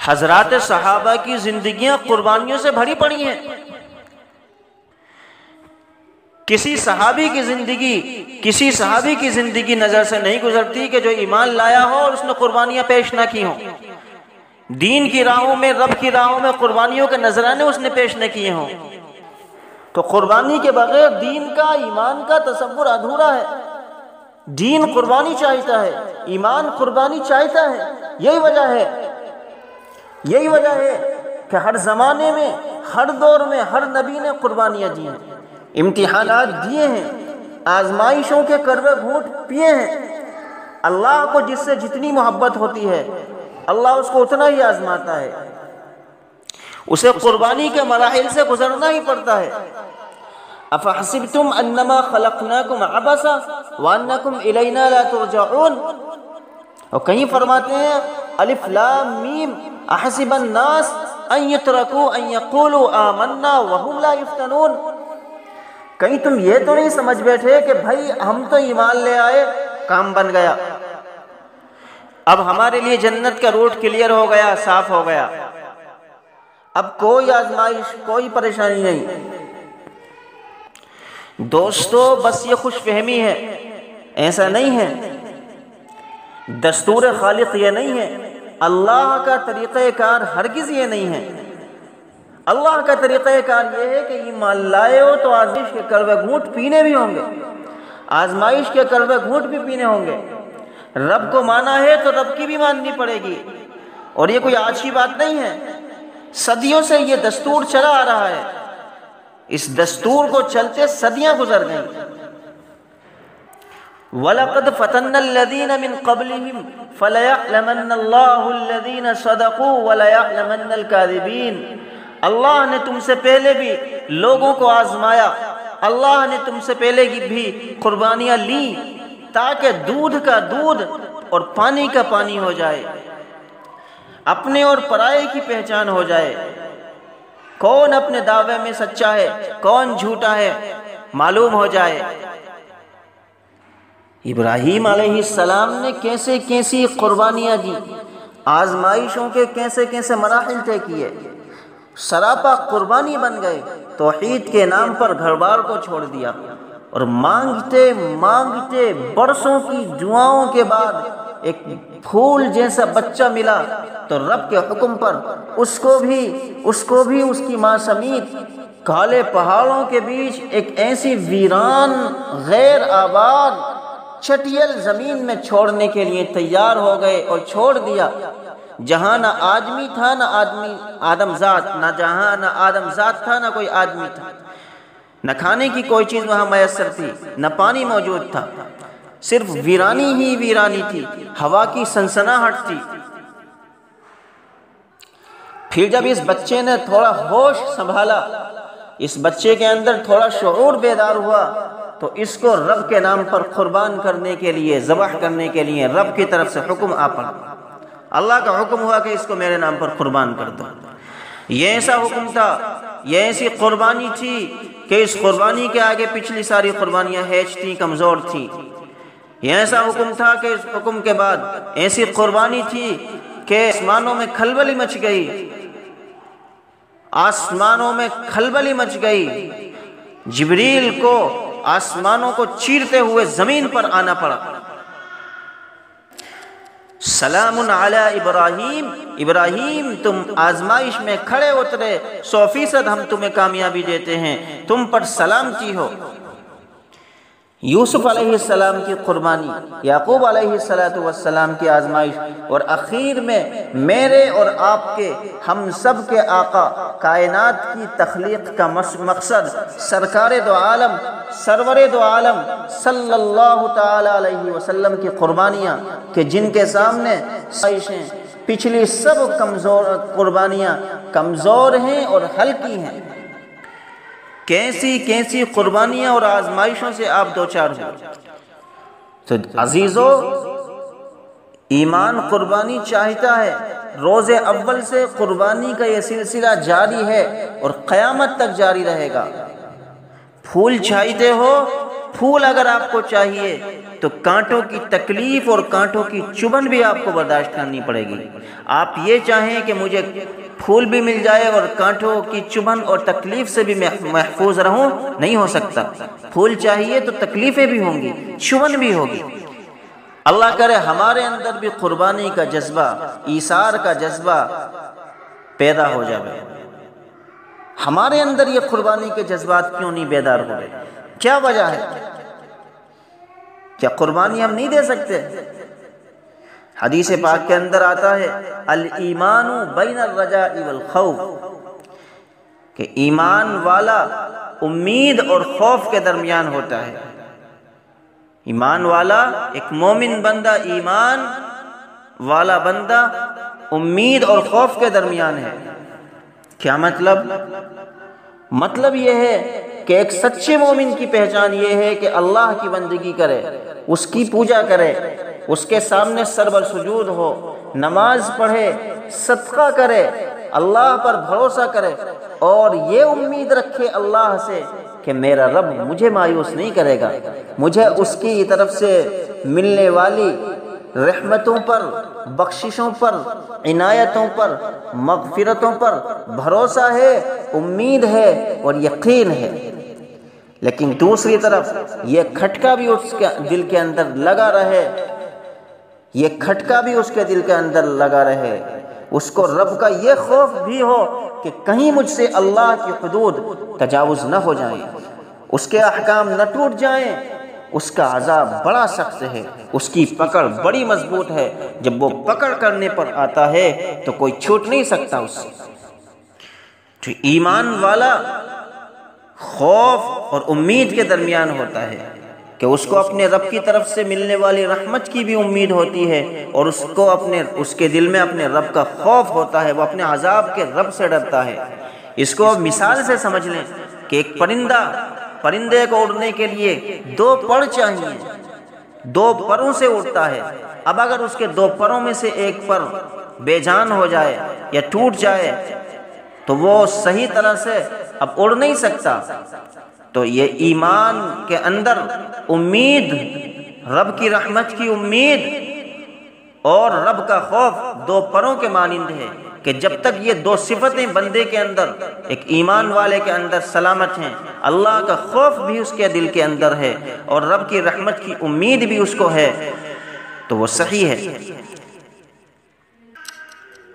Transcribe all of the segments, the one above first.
حضرات صحابہ کی زندگیاں قربانیوں سے بھری پڑی ہیں۔ کسی صحابی کی زندگی نظر سے نہیں گزرتی کہ جو ایمان لایا ہو اور اس نے قربانیاں پیش نہ کی ہوں، دین کی راہوں میں، رب کی راہوں میں قربانیوں کے نذرانے اس نے پیش نہ کیے ہوں۔ تو قربانی کے بغیر دین کا، ایمان کا تصور ادھورا ہے۔ دین قربانی چاہتا ہے، ایمان قربانی چاہتا ہے۔ یہی وجہ ہے کہ ہر زمانے میں، ہر دور میں، ہر نبی نے قربانیاں دی ہیں، امتحانات دیے ہیں، آزمائشوں کے کڑوے گھونٹ پیے ہیں۔ اللہ کو جس سے جتنی محبت ہوتی ہے اللہ اس کو اتنا ہی آزماتا ہے، اسے قربانی کے مراحل سے گزرنا ہی پڑتا ہے۔ افحسبتم انما خلقناکم عبثا وانکم الینا لا ترجعون، اور کہیں فرماتے ہیں الف لام میم احسب الناس ان یترکوا ان یقولوا آمنا وهم لا یفتنون، کہیں تم یہ تو نہیں سمجھ بیٹھے کہ بھائی ہم تو ایمان لے آئے، کام بن گیا، اب ہمارے لیے جنت کا روٹ کلیئر ہو گیا، صاف ہو گیا، اب کوئی آزمائش، کوئی پریشانی نہیں۔ دوستو بس یہ خوش فہمی ہے، ایسا نہیں ہے، دستور خالق یہ نہیں ہے، اللہ کا طریقہ کار ہرگز یہ نہیں ہے۔ اللہ کا طریقہ کار یہ ہے کہ ایمان لائے ہو تو آزمائش کے کڑوے گھونٹ پینے بھی ہوں گے، آزمائش کے کڑوے گھونٹ بھی پینے ہوں گے۔ رب کو مانا ہے تو رب کی بھی ماننی پڑے گی، اور یہ کوئی آج کی بات نہیں ہے، صدیوں سے یہ دستور چلا آ رہا ہے، اس دستور کو چلتے صدیاں گزر گئیں۔ وَلَقَدْ فَتَنَّا الَّذِينَ مِن قَبْلِهِمْ فَلَيَعْلَمَنَّ اللَّهُ الَّذِينَ صَدَقُوا وَلَيَعْلَمَنَّ الْكَاذِبِينَ، اللہ نے تم سے پہلے بھی لوگوں کو آزمایا، اللہ نے تم سے پہلے بھی قربانیاں لیں تاکہ دودھ کا دودھ اور پانی کا پانی ہو جائے، اپنے اور پرائے کی پہچان ہو جائے، کون اپنے دعوے میں سچا ہے کون جھوٹا ہے معلوم ہو جائے۔ ابراہیم علیہ السلام نے کیسے کیسی قربانیاں دی، آزمائشوں کے کیسے کیسے مراحل طے کیے، سراپا قربانی بن گئے، توحید کے نام پر گھر بار کو چھوڑ دیا، اور مانگتے مانگتے برسوں کی دعاؤں کے بعد ایک پھول جیسا بچہ ملا، تو رب کے حکم پر اس کو بھی اس کی ماں سمیت کالے پہاڑوں کے بیچ ایک ایسی ویران غیر آباد چٹیل زمین میں چھوڑنے کے لیے تیار ہو گئے، اور چھوڑ دیا جہاں نہ آدمی تھا نہ آدم ذات، نہ آدم ذات تھا نہ کوئی آدمی تھا، نہ کھانے کی کوئی چیز وہاں میسر تھی، نہ پانی موجود تھا، صرف ویرانی ہی ویرانی تھی، ہوا کی سنسناہٹ تھی۔ پھر جب اس بچے نے تھوڑا ہوش سنبھالا، اس بچے کے اندر تھوڑا شعور بیدار ہوا، تو اس کو رب کے نام پر قربان کرنے کے لیے، ذبح کرنے کے لیے رب کی طرف سے حکم آ پڑا، اللہ کا حکم ہوا کہ اس کو میرے نام پر قربان کر دو۔ یہ ایسا حکم تھا، یہ ایسی قربانی تھی کہ اس قربانی کے آگے پچھلی ساری قربانیاں ہیچ تھیں، کمزور تھیں۔ یہ ایسا حکم تھا کہ اس حکم کے بعد ایسی قربانی تھی کہ آسمانوں میں کھلبلی مچ گئی، آسمانوں میں کھلبلی مچ گئی، جبریل کو آسمانوں کو چیرتے ہوئے زمین پر آنا پڑا۔ سلام علی ابراہیم، ابراہیم تم آزمائش میں کھڑے اترے، 100% ہم تمہیں کامیابی دیتے ہیں، تم پر سلامتی ہو۔ یوسف علیہ السلام کی قربانی، یعقوب علیہ السلام کی آزمائش، اور اخیر میں میرے اور آپ کے، ہم سب کے آقا، کائنات کی تخلیق کا مقصد، سرکار دو عالم، سرور دو عالم صلی اللہ تعالی علیہ وسلم کی قربانیاں، کہ جن کے سامنے آزمائشیں پچھلی سب قربانیاں کمزور ہیں اور ہلکی ہیں۔ کیسی کیسی قربانیاں اور آزمائشوں سے آپ دوچار ہوئے۔ تو عزیزو، ایمان قربانی چاہتا ہے، روز اول سے قربانی کا یہ سلسلہ جاری ہے اور قیامت تک جاری رہے گا۔ پھول چاہتے ہو، پھول اگر آپ کو چاہیے تو کانٹوں کی تکلیف اور کانٹوں کی چبھن بھی آپ کو برداشت کرنی پڑے گی۔ آپ یہ چاہیں کہ مجھے پھول بھی مل جائے اور کانٹوں کی چبھن اور تکلیف سے بھی محفوظ رہوں، نہیں ہو سکتا۔ پھول چاہیے تو تکلیفیں بھی ہوں گی، چبھن بھی ہوگی۔ اللہ کرے ہمارے اندر بھی قربانی کا جذبہ، ایثار کا جذبہ پیدا ہو جائے۔ ہمارے اندر یہ قربانی کے جذبات کیوں نہیں بیدار ہو رہے؟ کیا وجہ ہے؟ کیا قربانی ہم نہیں دے سکتے؟ حدیث پاک کے اندر آتا ہے الایمان بین الرجاء والخوف، کہ ایمان والا امید اور خوف کے درمیان ہوتا ہے۔ ایمان والا، ایک مومن بندہ، ایمان والا بندہ امید اور خوف کے درمیان ہے۔ کیا مطلب؟ مطلب یہ ہے کہ ایک سچے مومن کی پہچان یہ ہے کہ اللہ کی بندگی کرے، اس کی پوجا کرے، اس کے سامنے سربر سجود ہو، نماز پڑھے، صدقہ کرے، اللہ پر بھروسہ کرے، اور یہ امید رکھے اللہ سے کہ میرا رب مجھے مایوس نہیں کرے گا، مجھے اس کی طرف سے ملنے والی رحمتوں پر، بخششوں پر، عنایتوں پر، مغفرتوں پر بھروسہ ہے، امید ہے اور یقین ہے۔ لیکن دوسری طرف یہ کھٹکا بھی اس کے دل کے اندر لگا رہے، یہ کھٹکا بھی اس کے دل کے اندر لگا رہے، اس کو رب کا یہ خوف بھی ہو کہ کہیں مجھ سے اللہ کی حدود تجاوز نہ ہو جائیں، اس کے احکام نہ ٹوٹ جائیں، اس کا عذاب بڑا سخت ہے، اس کی پکڑ بڑی مضبوط ہے، جب وہ پکڑ کرنے پر آتا ہے تو کوئی چھوٹ نہیں سکتا اس سے۔ تو ایمان والا خوف اور امید کے درمیان ہوتا ہے کہ اس کو اپنے رب کی طرف سے ملنے والی رحمت کی بھی امید ہوتی ہے، اور اس کے دل میں اپنے رب کا خوف ہوتا ہے، وہ اپنے عذاب کے رب سے ڈرتا ہے۔ اس کو مثال سے سمجھ لیں کہ ایک پرندے کو اڑنے کے لیے 2 پر چاہیے، 2 پروں سے اڑتا ہے۔ اب اگر اس کے 2 پروں میں سے ایک پر بے جان ہو جائے یا ٹوٹ جائے تو وہ صحیح طرح سے اب اڑ نہیں سکتا۔ تو یہ ایمان کے اندر امید، رب کی رحمت کی امید اور رب کا خوف 2 پروں کے مانند ہے، کہ جب تک یہ 2 صفتیں بندے کے اندر، ایک ایمان والے کے اندر سلامت ہیں، اللہ کا خوف بھی اس کے دل کے اندر ہے اور رب کی رحمت کی امید بھی اس کو ہے، تو وہ صحیح ہے،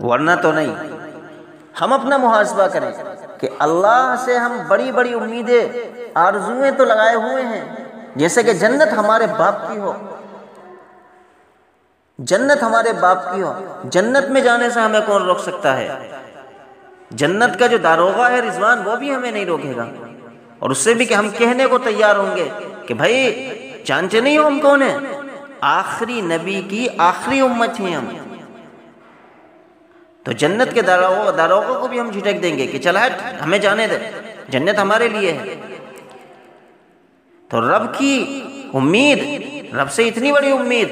ورنہ تو نہیں۔ ہم اپنا محاسبہ کریں کہ اللہ سے ہم بڑی بڑی امیدیں، آرزویں تو لگائے ہوئے ہیں، جیسے کہ جنت ہمارے باپ کی ہو، جنت ہمارے باپ کی ہو۔ جنت میں جانے سے ہمیں کون روک سکتا ہے؟ جنت کا جو داروغہ ہے رضوان، وہ بھی ہمیں نہیں روکے گا، اور اس سے بھی کہ ہم کہنے کو تیار ہوں گے کہ بھائی جانتے نہیں ہو ہم کون ہیں؟ آخری نبی کی آخری امت ہیں ہم۔ تو جنت کے داروغہ کو بھی ہم جھٹک دیں گے کہ چل ہٹ، ہمیں جانے دے، جنت ہمارے لیے ہے۔ تو رب کی امید، رب سے اتنی بڑی امید،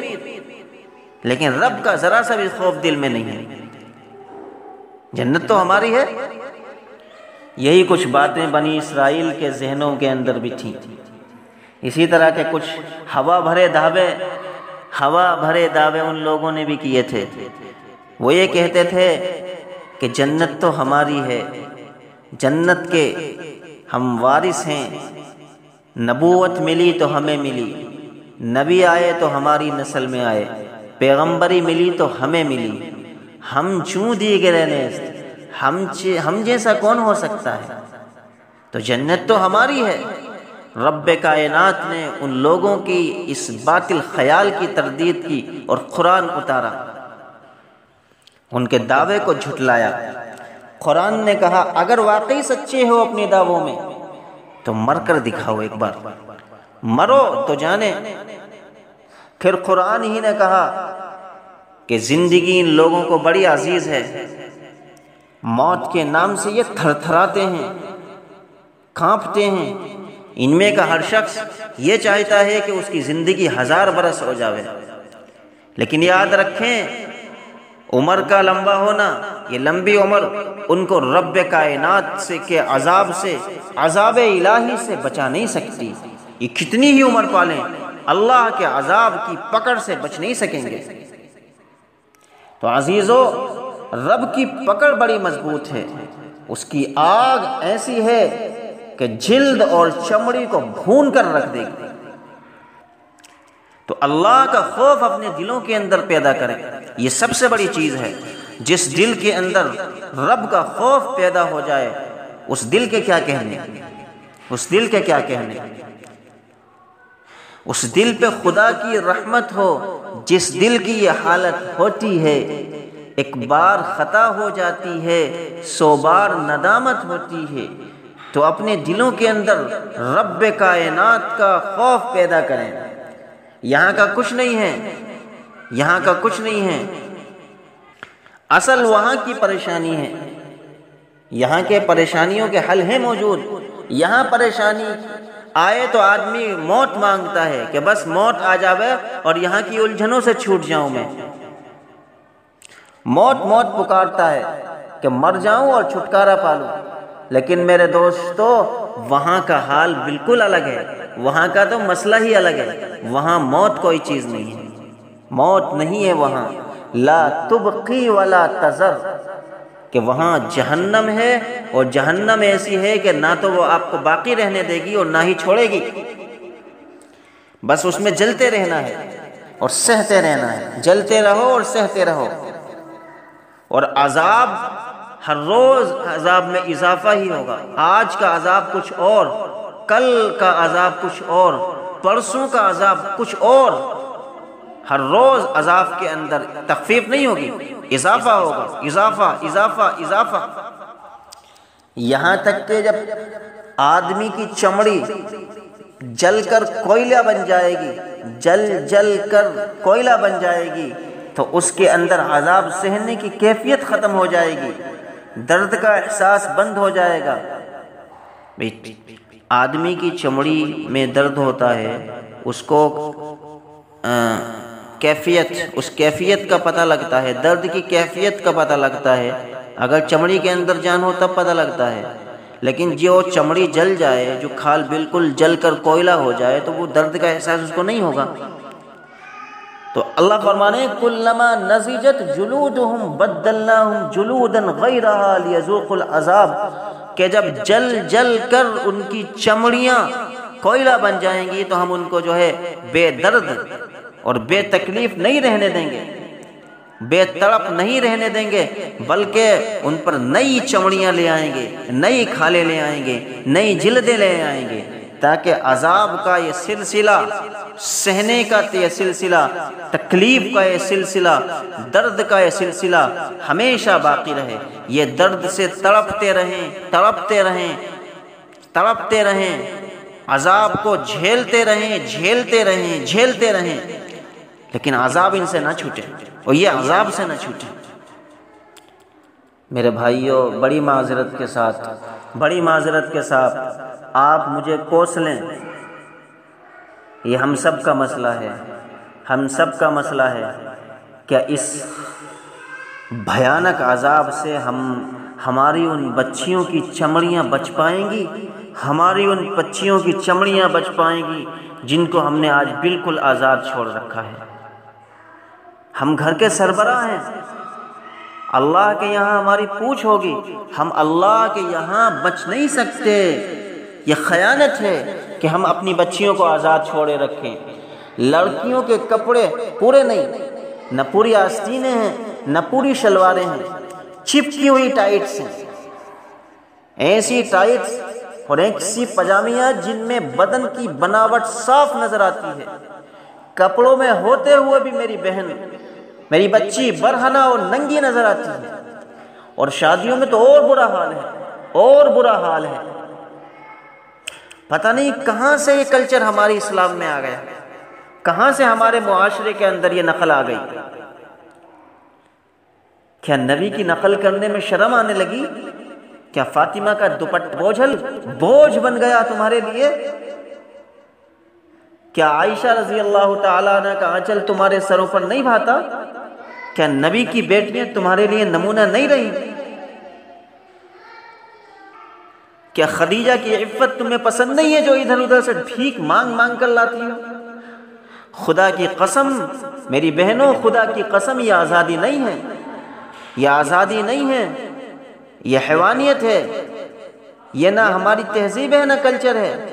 لیکن رب کا ذرا سا بھی خوف دل میں نہیں ہے۔ جنت تو ہماری ہے۔ یہی کچھ باتیں بنی اسرائیل کے ذہنوں کے اندر بھی تھیں۔ اسی طرح کے کچھ ہوا بھرے دعوے ان لوگوں نے بھی کیے تھے۔ وہ یہ کہتے تھے کہ جنت تو ہماری ہے، جنت کے ہم وارث ہیں، نبوت ملی تو ہمیں ملی، نبی آئے تو ہماری نسل میں آئے، پیغمبری ملی تو ہمیں ملی، ہم چوں دیگر نیست، ہم جیسا کون ہو سکتا ہے؟ تو جنت تو ہماری ہے۔ رب کائنات نے ان لوگوں کی اس باطل خیال کی تردید کی اور قرآن اتارا، ان کے دعوے کو جھٹلایا۔ قرآن نے کہا اگر واقعی سچے ہو اپنے دعووں میں تو مر کر دکھاؤ، ایک بار مرو تو جانے۔ پھر قرآن ہی نے کہا کہ زندگی ان لوگوں کو بڑی عزیز ہے، موت کے نام سے یہ تھر تھراتے ہیں، کانپتے ہیں۔ ان میں کا ہر شخص یہ چاہتا ہے کہ اس کی زندگی 1000 برس ہو جاوے، لیکن یاد رکھیں عمر کا لمبا ہونا، یہ لمبی عمر ان کو رب کائنات سے کے عذاب الہی سے بچا نہیں سکتی۔ یہ کتنی ہی عمر پالیں اللہ کے عذاب کی پکڑ سے بچ نہیں سکیں گے۔ تو عزیزو، رب کی پکڑ بڑی مضبوط ہے، اس کی آگ ایسی ہے کہ جلد اور چمڑی کو بھون کر رکھ دے گی۔ تو اللہ کا خوف اپنے دلوں کے اندر پیدا کریں، یہ سب سے بڑی چیز ہے۔ جس دل کے اندر رب کا خوف پیدا ہو جائے، اس دل کے کیا کہنے، اس دل کے کیا کہنے، اس دل پہ خدا کی رحمت ہو۔ جس دل کی یہ حالت ہوتی ہے، ایک بار خطا ہو جاتی ہے، 100 بار ندامت ہوتی ہے۔ تو اپنے دلوں کے اندر رب کائنات کا خوف پیدا کریں۔ یہاں کا کچھ نہیں ہے، یہاں کا کچھ نہیں ہے، اصل وہاں کی پریشانی ہے۔ یہاں کے پریشانیوں کے حل ہیں موجود۔ یہاں پریشانی آئے تو آدمی موت مانگتا ہے کہ بس موت آ جاوے اور یہاں کی الجھنوں سے چھوٹ جاؤں میں۔ موت موت پکارتا ہے کہ مر جاؤں اور چھٹکارا پالوں۔ لیکن میرے دوستو، وہاں کا حال بالکل الگ ہے، وہاں کا تو مسئلہ ہی الگ ہے۔ وہاں موت کوئی چیز نہیں ہے، موت نہیں ہے وہاں۔ لا تبقی ولا تذر، کہ وہاں جہنم ہے، اور جہنم ایسی ہے کہ نہ تو وہ آپ کو باقی رہنے دے گی اور نہ ہی چھوڑے گی۔ بس اس میں جلتے رہنا ہے اور سہتے رہنا ہے، جلتے رہو اور سہتے رہو۔ اور عذاب ہر روز عذاب میں اضافہ ہی ہوگا۔ آج کا عذاب کچھ اور، کل کا عذاب کچھ اور، پرسوں کا عذاب کچھ اور۔ ہر روز عذاب کے اندر تخفیف نہیں ہوگی، اضافہ ہوگا، اضافہ اضافہ اضافہ۔ یہاں تک کہ جب آدمی کی چمڑی جل کر کوئلہ بن جائے گی، جل کر کوئلہ بن جائے گی، تو اس کے اندر عذاب سہنے کی کیفیت ختم ہو جائے گی، درد کا احساس بند ہو جائے گا۔ آدمی کی چمڑی میں درد ہوتا ہے، اس کو اس کیفیت کا پتہ لگتا ہے، درد کی کیفیت کا پتہ لگتا ہے۔ اگر چمڑی کے اندر جان ہو تب پتہ لگتا ہے، لیکن جو چمڑی جل جائے، جو کھال بالکل جل کر کوئلہ ہو جائے، تو وہ درد کا احساس اس کو نہیں ہوگا۔ تو اللہ فرمانے کلما نضجت جلودہم بدلناہم جلودا غیرہا لیذوقوا العذاب، کہ جب جل کر ان کی چمڑیاں کوئلہ بن جائیں گی تو ہم ان کو جو ہے بے درد اور بے تکلیف نہیں رہنے دیں گے، بے تڑپ نہیں رہنے دیں گے، بلکہ ان پر نئی چمڑیاں لے آئیں گے، نئی کھالیں لے آئیں گے، نئی جلدیں لے آئیں گے، تاکہ عذاب کا یہ سلسلہ، سہنے کا یہ سلسلہ، تکلیف کا یہ سلسلہ، درد کا یہ سلسلہ ہمیشہ باقی رہے۔ یہ درد سے تڑپتے رہیں، تڑپتے رہیں، تڑپتے رہیں، عذاب کو جھیلتے رہیں، جھیلتے رہیں، جھیلتے رہیں، لیکن عذاب ان سے نہ چھوٹے، اور یہ عذاب سے نہ چھوٹے۔ میرے بھائیوں، بڑی معذرت کے ساتھ آپ مجھے کوس لیں، یہ ہم سب کا مسئلہ ہے، ہم سب کا مسئلہ ہے۔ کیا اس بھیانک عذاب سے ہماری ان بچیوں کی چمڑیاں بچ پائیں گی؟ ہماری ان بچیوں کی چمڑیاں بچ پائیں گی جن کو ہم نے آج بالکل آزاد چھوڑ رکھا ہے؟ ہم گھر کے سربراہ ہیں، اللہ کے یہاں ہماری پوچھ ہوگی، ہم اللہ کے یہاں بچ نہیں سکتے۔ یہ خیانت ہے کہ ہم اپنی بچیوں کو آزاد چھوڑے رکھیں۔ لڑکیوں کے کپڑے پورے نہیں، نہ پوری آستینیں ہیں، نہ پوری شلواریں ہیں، چپکی ہوئی ٹائٹس ہیں، ایسی ٹائٹس اور ایسی پجامیاں جن میں بدن کی بناوٹ صاف نظر آتی ہے۔ کپڑوں میں ہوتے ہوئے بھی میری بہن، میری بچی برہنہ اور ننگی نظر آتی ہے، اور شادیوں میں تو اور برا حال ہے، اور برا حال ہے۔ پتہ نہیں کہاں سے یہ کلچر ہماری اسلام میں آ گیا، کہاں سے ہمارے معاشرے کے اندر یہ نقل آ گئی۔ کیا نبی کی نقل کرنے میں شرم آنے لگی؟ کیا فاطمہ کا دوپٹہ بوجھ بن گیا تمہارے لیے؟ کیا عائشہ رضی اللہ تعالیٰ عنہ کا آنچل تمہارے سروں پر نہیں بھاتا؟ کیا نبی کی بیٹیاں تمہارے لیے نمونہ نہیں رہی؟ کیا خدیجہ کی عفت تمہیں پسند نہیں ہے جو ادھر ادھر سے بھیک مانگ مانگ کر لاتی ہو؟ خدا کی قسم میری بہنوں، خدا کی قسم یہ آزادی نہیں ہے، یہ آزادی نہیں ہے، یہ حیوانیت ہے، یہ نہ ہماری تہذیب ہے نہ کلچر ہے۔